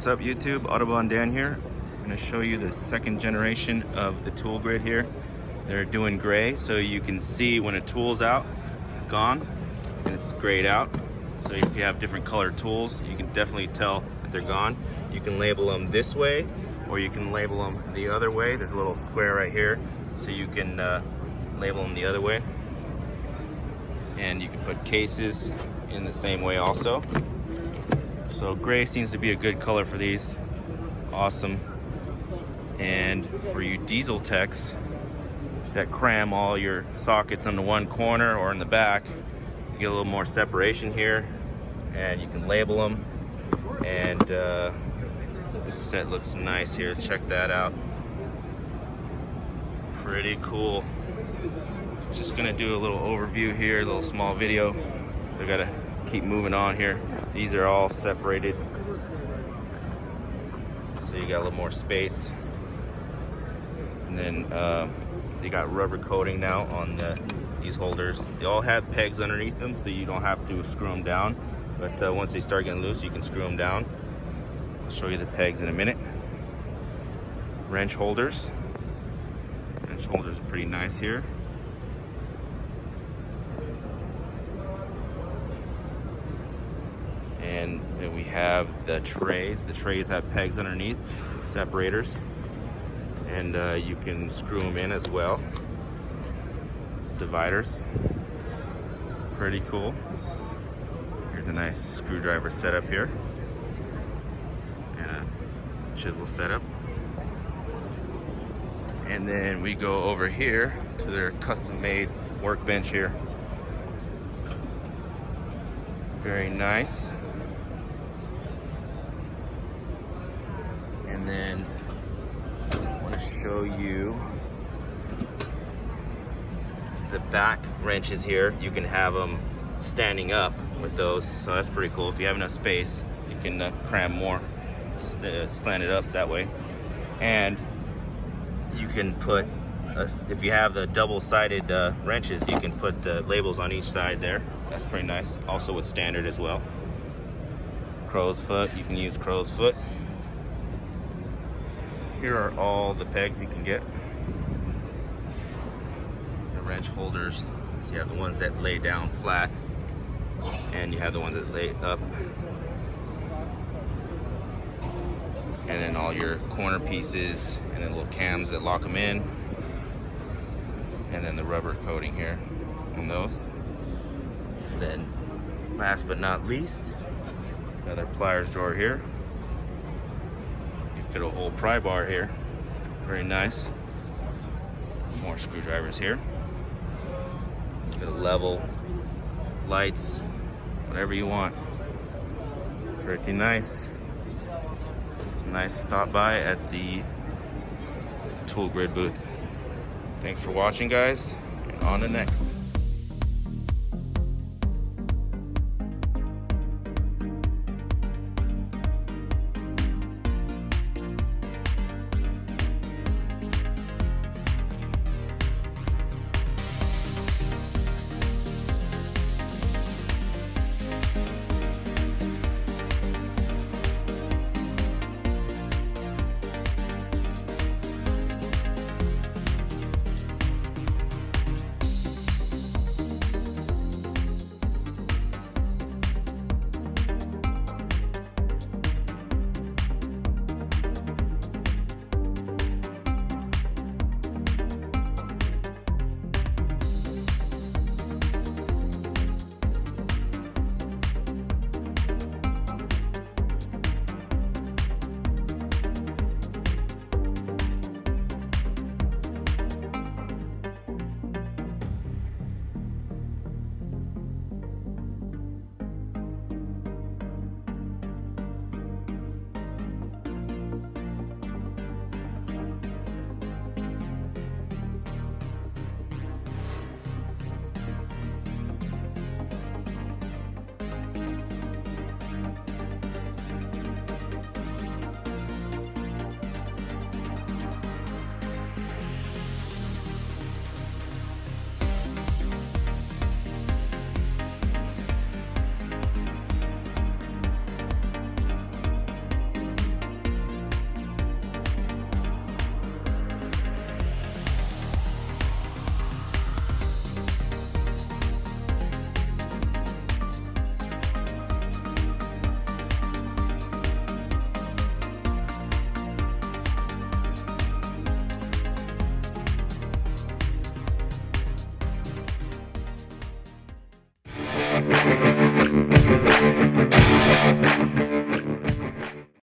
What's up YouTube? Autobahn Dan here. I'm going to show you the second generation of the tool grid here. They're doing gray so you can see when a tool's out, it's gone, and it's grayed out. So if you have different colored tools, you can definitely tell that they're gone. You can label them this way or you can label them the other way. There's a little square right here so you can label them the other way. And you can put cases in the same way also. So gray seems to be a good color for these. Awesome. And for you diesel techs that cram all your sockets into one corner or in the back, you get a little more separation here, and you can label them. And this set looks nice here. Check that out. Pretty cool. Just gonna do a little overview here, a little small video. I gotta keep moving on here. These are all separated, so you got a little more space. And then they got rubber coating now on these holders. They all have pegs underneath them, so you don't have to screw them down. But once they start getting loose, you can screw them down. I'll show you the pegs in a minute. Wrench holders. Wrench holders are pretty nice here. And then we have the trays. The trays have pegs underneath, separators, and you can screw them in as well. Dividers, pretty cool. Here's a nice screwdriver setup here, and a chisel setup. And then we go over here to their custom-made workbench here. Very nice. And then I want to show you the back wrenches here. You can have them standing up with those, so that's pretty cool. If you have enough space, you can cram more, slant it up that way. And you can put, if you have the double-sided wrenches, you can put the labels on each side there. That's pretty nice. Also with standard as well. Crow's foot, you can use crow's foot. Here are all the pegs you can get. The wrench holders. So you have the ones that lay down flat, and you have the ones that lay up. And then all your corner pieces, and then little cams that lock them in. And then the rubber coating here on those. And then last but not least, another pliers drawer here. Fit a whole pry bar here. Very nice. More screwdrivers here. Got a level, lights, whatever you want. Pretty nice. Nice stop by at the tool grid booth. Thanks for watching, guys, and on to next. you.